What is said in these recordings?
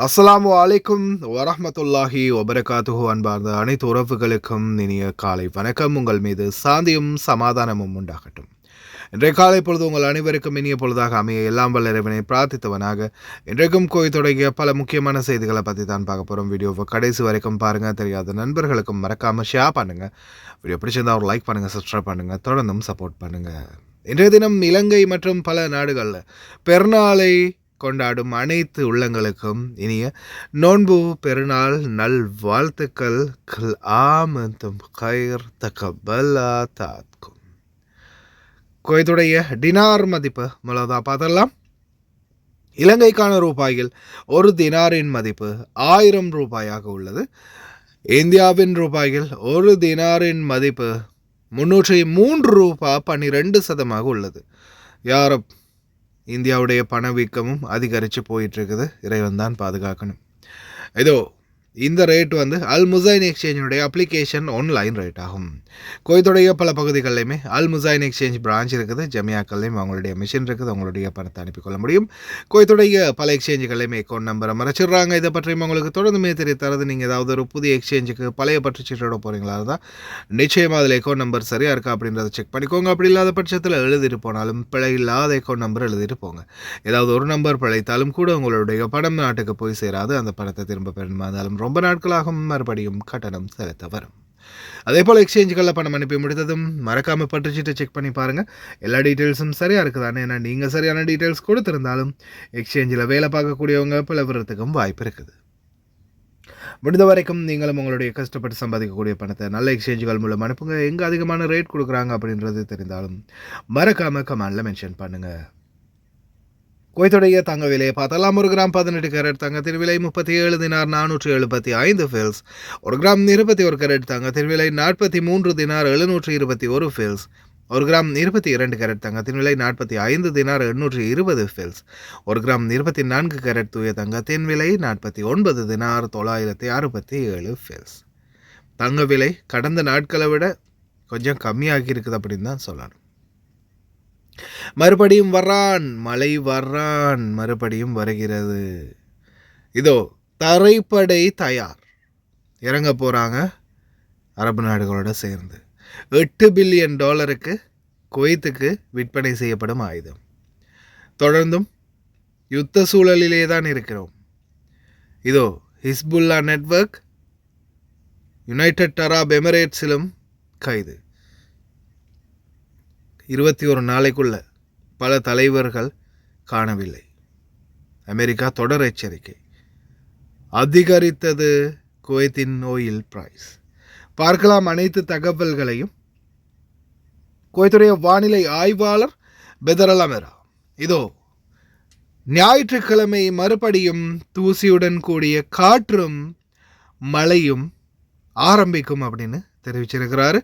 அஸ்ஸலாமு அலைக்கும் வரஹ்மத்துல்லாஹி வபரகாத்துஹு. அன்பார்ந்த அனைத்து உறவுகளுக்கும் இனிய காலை வணக்கம். உங்கள் மீது சாந்தியும் சமாதானமும் உண்டாகட்டும். இன்றைய காலை பொழுது உங்கள் அனைவருக்கும் இனிய பொழுதாக அமைய எல்லாம் வல்ல இறைவனை பிரார்த்தித்தவனாக இன்றைக்கும் கோயில் தொடங்கிய பல முக்கியமான செய்திகளை பற்றி தான் பார்க்க போகிறோம். வீடியோவை கடைசி வரைக்கும் பாருங்கள். தெரியாத நண்பர்களுக்கும் மறக்காமல் ஷேர் பண்ணுங்கள். வீடியோ பிடிச்சிருந்தா ஒரு லைக் பண்ணுங்கள், சப்ஸ்கிரைப் பண்ணுங்கள், தொடர்ந்தும் சப்போர்ட் பண்ணுங்கள். இன்றைய தினம் இலங்கை மற்றும் பல நாடுகளில் பெருநாளை கொண்டாடும் அனைத்து உள்ளங்களுக்கும் இனிய நோன்பு பெருநாள் நல் வாழ்த்துக்கள். ஆமந்தும் கைர் தகபல்லா தாத்கும். குவைத்துடைய டினார் மதிப்பு முதலாவதாக பார்த்தலாம். இலங்கைக்கான ரூபாயில் ஒரு தினாரின் மதிப்பு 1000 ரூபாயாக உள்ளது. இந்தியாவின் ரூபாயில் ஒரு தினாரின் மதிப்பு 303 ரூபாய் 12% உள்ளது. யாரும் இந்தியாவுடைய பணவீக்கமும் அதிகரித்து போயிட்டுருக்குது. இறைவன் தான் பாதுகாக்கணும். இதோ இந்த ரேட் அல் முசைன் எக்ஸ்சேஞ்சினுடைய அப்ளிகேஷன் ஆன்லைன் ரேட் ஆகும். குவைத்துடைய பல பகுதிகளிலுமே அல் முசைன் எக்ஸ்சேஞ்ச் பிரான்ச் இருக்குது. ஜமியாக்கள்லையும் அவங்களுடைய மிஷின் இருக்குது. அவங்களுடைய பணத்தை அனுப்பிக்கொள்ள முடியும். குவைத்துடைய பல எக்ஸ்சேஞ்சுகளையுமே அக்கௌண்ட் நம்பரை மறைச்சிடுறாங்க. இதை பற்றியும் உங்களுக்கு தொடர்ந்துமே தெரிய தரது. நீங்கள் ஏதாவது ஒரு புதிய எக்ஸ்சேஞ்சுக்கு பழைய பற்றுச்சீட்டோட போகிறீங்களா தான் நிச்சயமாக அதில் அக்கௌண்ட் நம்பர் சரியாக இருக்கா அப்படின்றத செக் பண்ணிக்கோங்க. அப்படி இல்லாத பட்சத்தில் எழுதிட்டு போனாலும் பிழை இல்லாத அக்கௌண்ட் நம்பர் எழுதிட்டு போங்க. ஏதாவது ஒரு நம்பர் பிழைத்தாலும் கூட உங்களுடைய பணம் நாட்டுக்கு போய் சேராது. அந்த பணத்தை திரும்ப பெறணுமா இருந்தாலும் ரொம்ப நாட்களாக மறுபடியும் கட்டணம் செலுத்த வரும். அதே போல் எக்ஸ்சேஞ்சுகளில் பணம் அனுப்பி முடித்ததும் மறக்காமல் பற்றுச்சீட்டை செக் பண்ணி பாருங்கள். எல்லா டீட்டெயில்ஸும் சரியாக இருக்குதானே. ஏன்னா நீங்கள் சரியான டீட்டெயில்ஸ் கொடுத்துருந்தாலும் எக்ஸ்சேஞ்சில் வேலை பார்க்கக்கூடியவங்க பிளவுறதுக்கும் வாய்ப்பு இருக்குது. முடிந்த வரைக்கும் நீங்களும் உங்களுடைய கஷ்டப்பட்டு சம்பாதிக்கக்கூடிய பணத்தை நல்ல எக்ஸ்சேஞ்சுகள் மூலம் அனுப்புங்க. எங்கே அதிகமான ரேட் கொடுக்குறாங்க அப்படின்றது தெரிந்தாலும் மறக்காமல் கமெண்டில் மென்ஷன் பண்ணுங்கள். குவைத்துடைய தங்க விலையை பார்த்தலாம். 1 கிராம் 18 கேரட் தங்கத்தின் விலை 37 தினார் 475 ஃபேல்ஸ். 1 கிராம் 21 கேரட் தங்கத்தின் விலை 43 தினார் 721 ஃபேல்ஸ். 1 கிராம் 22 கேரட் தங்கத்தின் விலை 45 தினார் 820 ஃபேல்ஸ். 1 கிராம் 24 கேரட் தூய தங்கத்தின் விலை 49 தினார் 967 ஃபேல்ஸ். தங்க விலை கடந்த நாட்களை விட கொஞ்சம் கம்மியாகி இருக்குது அப்படின்னு தான் சொல்லணும். மறுபடியும் வர்றான், மழை வர்றான், மறுபடியும் வருகிறது. இதோ தரைப்படை தயார், இறங்க போகிறாங்க அரபு நாடுகளோட சேர்ந்து. $8 பில்லியன் குவைத்துக்கு விற்பனை செய்யப்படும் ஆயுதம். தொடர்ந்தும் யுத்த சூழலிலே தான் இருக்கிறோம். இதோ ஹிஸ்புல்லா நெட்வொர்க் யுனைடெட் அரப் எமிரேட்ஸிலும் கைது. 21 நாளைக்குள்ள பல தலைவர்கள் காணவில்லை. அமெரிக்கா தொடர் எச்சரிக்கை. அதிகரித்தது குவைத்தின் ஆயில் பிரைஸ். பார்க்கலாம் அனைத்து தகவல்களையும். குவைத்துடைய வானிலை ஆய்வாளர் பெதரல் அமெரா இதோ ஞாயிற்றுக்கிழமை மறுபடியும் தூசியுடன் கூடிய காற்றும் மழையும் ஆரம்பிக்கும் அப்படின்னு தெரிவிச்சிருக்கிறாரு.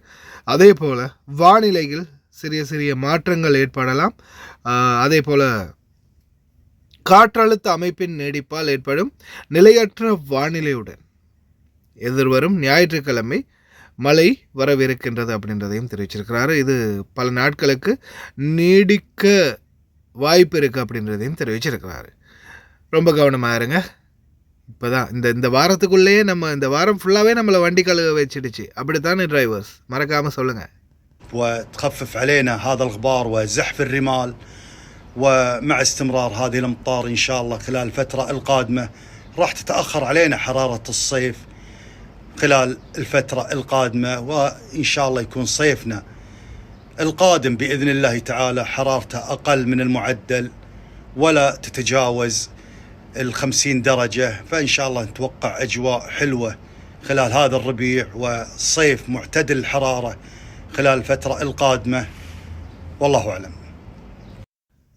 அதே போல வானிலையில் சிறிய சிறிய மாற்றங்கள் ஏற்படலாம். அதே போல் காற்றழுத்த அமைப்பின் நீடிப்பால் ஏற்படும் நிலையற்ற வானிலையுடன் எதிர்வரும் ஞாயிற்றுக்கிழமை மழை வரவிருக்கின்றது அப்படின்றதையும் தெரிவிச்சிருக்கிறாரு. இது பல நாட்களுக்கு நீடிக்க வாய்ப்பு இருக்குது அப்படின்றதையும் தெரிவிச்சிருக்கிறாரு. ரொம்ப கவனமாக இருங்க. இப்போ தான் இந்த வாரத்துக்குள்ளேயே இந்த வாரம் ஃபுல்லாகவே நம்மளை வண்டி கழுவ வச்சிடுச்சு. அப்படித்தானே டிரைவர்ஸ்? மறக்காமல் சொல்லுங்கள். وتخفف علينا هذا الغبار وزحف الرمال، ومع استمرار هذه الأمطار إن شاء الله خلال الفترة القادمة راح تتأخر علينا حرارة الصيف خلال الفترة القادمة، وإن شاء الله يكون صيفنا القادم بإذن الله تعالى حرارته أقل من المعدل ولا تتجاوز 50 درجة. فإن شاء الله نتوقع أجواء حلوة خلال هذا الربيع وصيف معتدل الحرارة خلال الفترة القادمة والله أعلم.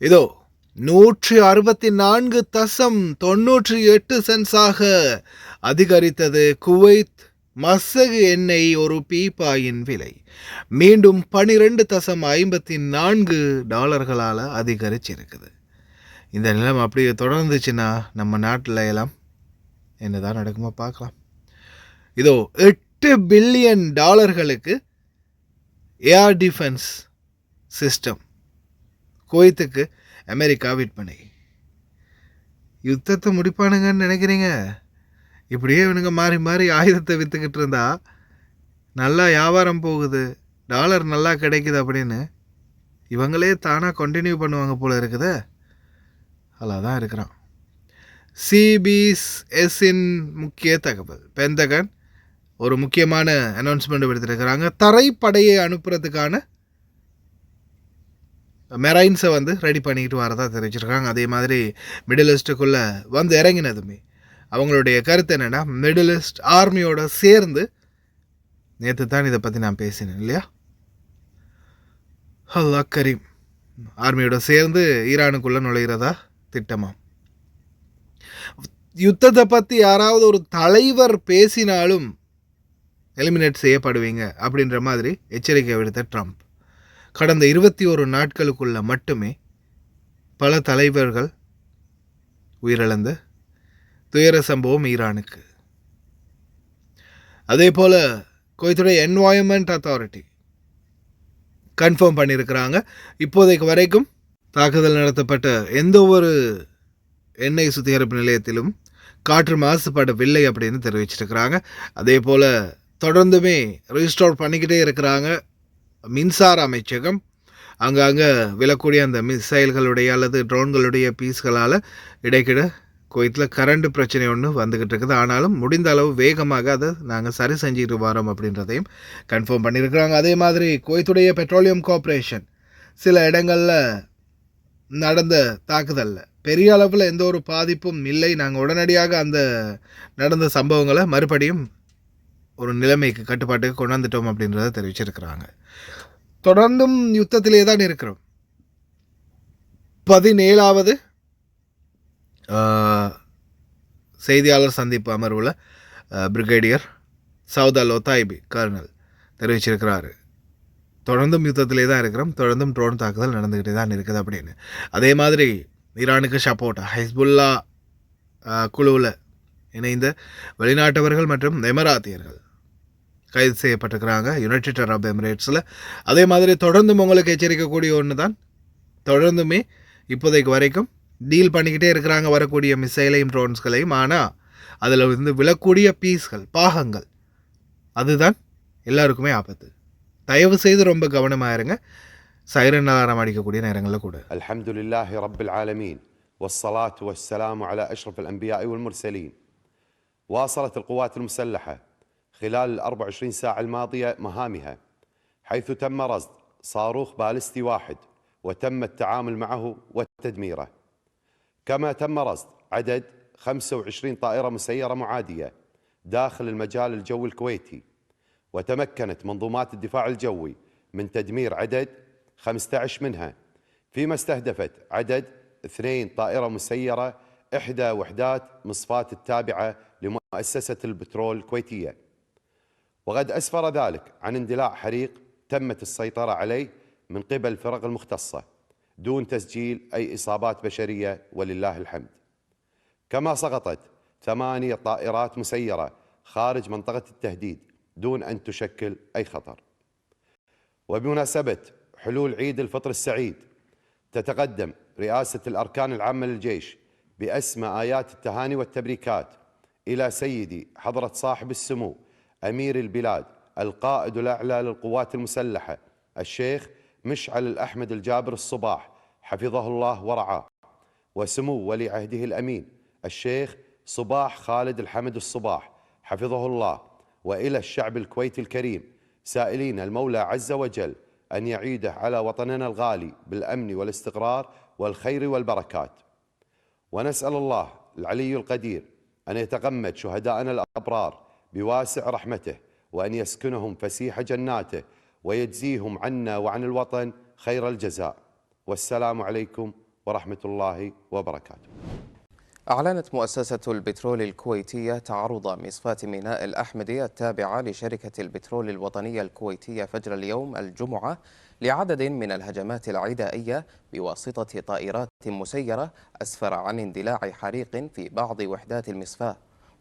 இதோ 164.98 சென்ட்ஸாக அதிகரித்தது குவைத் மசகு எண்ணெய் ஒரு பீப்பாயின் விலை. மீண்டும் $12.54 அதிகரிச்சிருக்குது. இந்த நிலம் அப்படியே தொடர்ந்துச்சுன்னா நம்ம நாட்டில் எல்லாம் என்னதான் நடக்குமோ பார்க்கலாம். இதோ $8 பில்லியன் ஏர் டிஃபென்ஸ் சிஸ்டம் குவைத்துக்கு அமெரிக்கா விற்பனை. யுத்தத்தை முடிப்பானுங்கன்னு நினைக்கிறீங்க? இப்படியே இவனுங்க மாறி மாறி ஆயுதத்தை விற்றுக்கிட்டு இருந்தா நல்லா வியாபாரம் போகுது, டாலர் நல்லா கிடைக்குது அப்படின்னு இவங்களே தானாக கண்டினியூ பண்ணுவாங்க போல இருக்குதே. நல்லா தான் இருக்கிறான். சிபிஎஸ்இன் முக்கிய தகவல். பென்டகன் ஒரு முக்கியமான அனௌன்ஸ்மெண்ட் எடுத்துருக்கிறாங்க. தரைப்படையை அனுப்புறதுக்கான மெரைன்ஸை ரெடி பண்ணிக்கிட்டு வரதா தெரிவிச்சிருக்காங்க. அதே மாதிரி மிடில் ஈஸ்ட்டுக்குள்ளே இறங்கினதுமே அவங்களுடைய கருத்து என்னென்னா, மிடில் ஈஸ்ட் ஆர்மியோட சேர்ந்து, நேற்று தான் இதை பற்றி நான் பேசினேன் இல்லையா, அல்லாஹ் கரீம், ஆர்மியோட சேர்ந்து ஈரானுக்குள்ளே நுழைகிறதா திட்டமாம். யுத்தத்தை பற்றி யாராவது ஒரு தலைவர் பேசினாலும் எலிமினேட் செய்யப்படுவீங்க அப்படின்ற மாதிரி எச்சரிக்கை விடுத்த ட்ரம்ப் கடந்த 21 நாட்களுக்குள்ள மட்டுமே பல தலைவர்கள் உயிரிழந்த துயர சம்பவம் ஈரானுக்கு. அதே போல் குவைத்துடைய என்வாயன்மெண்ட் அத்தாரிட்டி கன்ஃபார்ம் பண்ணியிருக்கிறாங்க, இப்போதைக்கு வரைக்கும் தாக்குதல் நடத்தப்பட்ட எந்த ஒரு எண்ணெய் சுத்திகரிப்பு நிலையத்திலும் காற்று மாசுபடவில்லை அப்படின்னு தெரிவிச்சிருக்கிறாங்க. அதே போல் தொடர்ந்துமே ரீஸ்டோர் பண்ணிக்கிட்டே இருக்கிறாங்க. மின்சார அமைச்சகம் அங்கங்கே விழக்கூடிய அந்த மிசைல்களுடைய அல்லது ட்ரோன்களுடைய பீஸ்களால் இடைக்கிட குவைத்தில் கரண்ட் பிரச்சனை ஒன்று வந்துக்கிட்டு இருக்குது. ஆனாலும் முடிந்த அளவு வேகமாக அதை நாங்கள் சரி செஞ்சுட்டு வரோம் அப்படின்றதையும் கன்ஃபார்ம் பண்ணியிருக்கிறாங்க. அதே மாதிரி குவைத்துடைய பெட்ரோலியம் கார்ப்பரேஷன் சில இடங்களில் நடந்த தாக்குதலில் பெரிய அளவில் எந்த ஒரு பாதிப்பும் இல்லை, நாங்கள் உடனடியாக அந்த நடந்த சம்பவங்களை மறுபடியும் ஒரு நிலைமைக்கு கட்டுப்பாட்டுக்கு கொண்டாந்துட்டோம் அப்படின்றத தெரிவிச்சிருக்கிறாங்க. தொடர்ந்தும் யுத்தத்திலே தான் இருக்கிறோம். 17வது செய்தியாளர் சந்திப்பு அமர்வில் பிரிகேடியர் சவுதா லோத்தாய்பி கர்னல் தெரிவிச்சிருக்கிறாரு, தொடர்ந்தும் யுத்தத்திலே தான் இருக்கிறோம், தொடர்ந்தும் ட்ரோன் தாக்குதல் நடந்துக்கிட்டே தான் இருக்குது அப்படின்னு. அதே மாதிரி ஈரானுக்கு சப்போர்ட்டாக ஹிஸ்புல்லா குழுவில் இணைந்த வெளிநாட்டவர்கள் மற்றும் எமராத்தியர்கள் கைது செய்யப்பட்டிருக்கிறாங்க யுனைடெட் அரப் எமிரேட்ஸில். அதே மாதிரி தொடர்ந்தும் உங்களுக்கு எச்சரிக்கக்கூடிய ஒன்று தான், தொடர்ந்துமே இப்போதைக்கு வரைக்கும் டீல் பண்ணிக்கிட்டே இருக்கிறாங்க வரக்கூடிய மிசைலையும் ட்ரோன்ஸ்களையும். ஆனால் அதில் விழக்கூடிய பீஸ்கள் பாகங்கள் அதுதான் எல்லாருக்குமே ஆபத்து. தயவு செய்து ரொம்ப கவனமாக இருங்க. சைரன் அலாரம் அடிக்கக்கூடிய நேரங்களில் கூட. அல்ஹம்துலில்லாஹி ரப்பில் ஆலமீன் والصلاة والسلام على أشرف الأنبياء والمرسلين. واصلت القوات المسلحة خلال 24 ساعة الماضية مهامها، حيث تم رصد صاروخ باليستي واحد وتم التعامل معه وتدميره، كما تم رصد عدد 25 طائرة مسيرة معادية داخل المجال الجوي الكويتي، وتمكنت منظومات الدفاع الجوي من تدمير عدد 15 منها، فيما استهدفت عدد 2 طائرة مسيرة إحدى وحدات مصفاة التابعة لمؤسسة البترول الكويتية. وقد أسفر ذلك عن اندلاع حريق تمت السيطرة عليه من قبل الفرق المختصة دون تسجيل أي إصابات بشرية ولله الحمد. كما سقطت 8 طائرات مسيرة خارج منطقة التهديد دون أن تشكل أي خطر. وبمناسبة حلول عيد الفطر السعيد، تتقدم رئاسة الأركان العامة للجيش بأسمى آيات التهاني والتبريكات إلى سيدي حضرة صاحب السمو أمير البلاد القائد الأعلى للقوات المسلحة الشيخ مشعل الأحمد الجابر الصباح حفظه الله ورعاه، وسمو ولي عهده الأمين الشيخ صباح خالد الحمد الصباح حفظه الله، وإلى الشعب الكويتي الكريم سائلين المولى عز وجل أن يعيده على وطننا الغالي بالأمن والاستقرار والخير والبركات. ونسأل الله العلي القدير أن يتغمد شهداءنا الأبرار بواسع رحمته، وأن يسكنهم فسيح جناته، ويجزيهم عنا وعن الوطن خير الجزاء. والسلام عليكم ورحمة الله وبركاته. أعلنت مؤسسة البترول الكويتية تعرض مصفاة ميناء الأحمدي التابعة لشركة البترول الوطنية الكويتية فجر اليوم الجمعة لعدد من الهجمات العدائية بواسطة طائرات مسيرة أسفر عن اندلاع حريق في بعض وحدات المصفاة.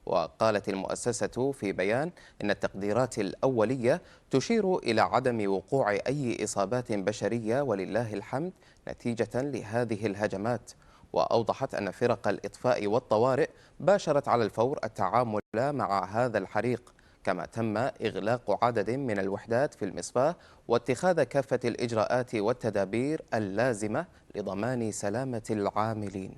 وقالت المؤسسة في بيان إن التقديرات الأولية تشير إلى عدم وقوع أي إصابات بشرية ولله الحمد نتيجة لهذه الهجمات. وأوضحت أن فرق الإطفاء والطوارئ باشرت على الفور التعامل مع هذا الحريق، كما تم إغلاق عدد من الوحدات في المصفاة واتخاذ كافة الإجراءات والتدابير اللازمة لضمان سلامة العاملين.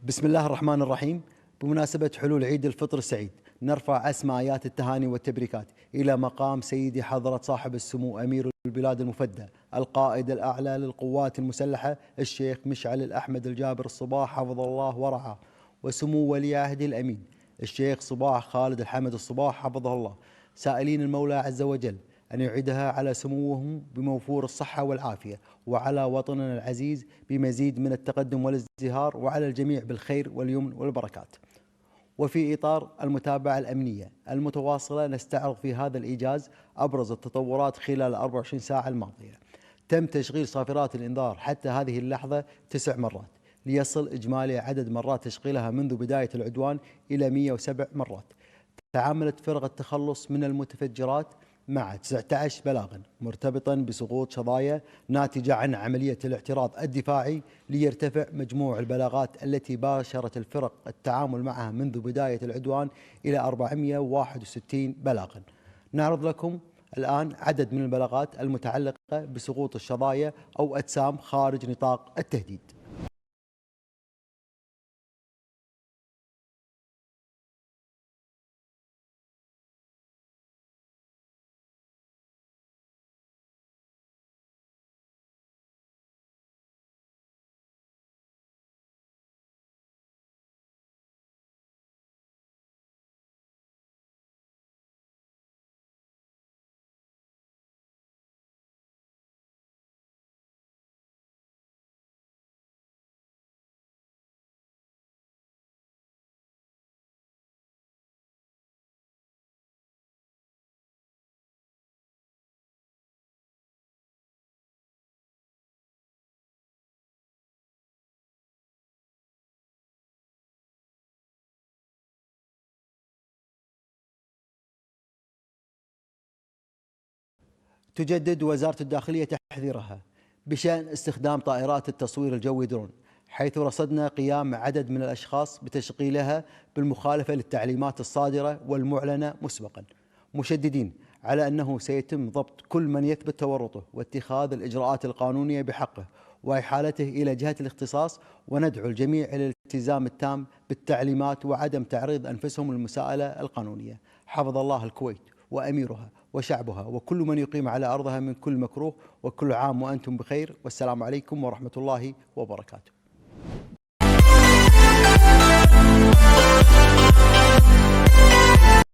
بسم الله الرحمن الرحيم. بمناسبة حلول عيد الفطر السعيد نرفع أسمى آيات التهاني والتبريكات إلى مقام سيدي حضرة صاحب السمو أمير البلاد المفدى القائد الأعلى للقوات المسلحة الشيخ مشعل الأحمد الجابر الصباح حفظه الله ورعاه، وسمو ولي عهده الأمين الشيخ صباح خالد الحمد الصباح حفظه الله، سائلين المولى عز وجل أن يعيدها على سموهم بموفور الصحة والعافية، وعلى وطننا العزيز بمزيد من التقدم والازدهار، وعلى الجميع بالخير واليمن والبركات. وفي إطار المتابعة الأمنية المتواصلة نستعرض في هذا الإيجاز أبرز التطورات خلال 24 ساعة الماضية. تم تشغيل صافرات الإنذار حتى هذه اللحظة 9 مرات، ليصل إجمالي عدد مرات تشغيلها منذ بداية العدوان إلى 107 مرات. تعاملت فرق التخلص من المتفجرات مع 19 بلاغا مرتبطا بسقوط شظايا ناتجة عن عملية الاعتراض الدفاعي، ليرتفع مجموع البلاغات التي باشرت الفرق التعامل معها منذ بداية العدوان إلى 461 بلاغا. نعرض لكم الآن عدد من البلاغات المتعلقة بسقوط الشظايا أو أجسام خارج نطاق التهديد. تجدد وزارة الداخلية تحذيرها بشأن استخدام طائرات التصوير الجوي درون، حيث رصدنا قيام عدد من الأشخاص بتشغيلها بالمخالفة للتعليمات الصادرة والمعلنة مسبقا، مشددين على أنه سيتم ضبط كل من يثبت تورطه واتخاذ الإجراءات القانونية بحقه وإحالته إلى جهة الاختصاص، وندعو الجميع إلى الالتزام التام بالتعليمات وعدم تعريض أنفسهم للمساءلة القانونية. حفظ الله الكويت وأميرها وشعبها وكل من يقيم على أرضها من كل مكروه، وكل عام وأنتم بخير، والسلام عليكم ورحمة الله وبركاته.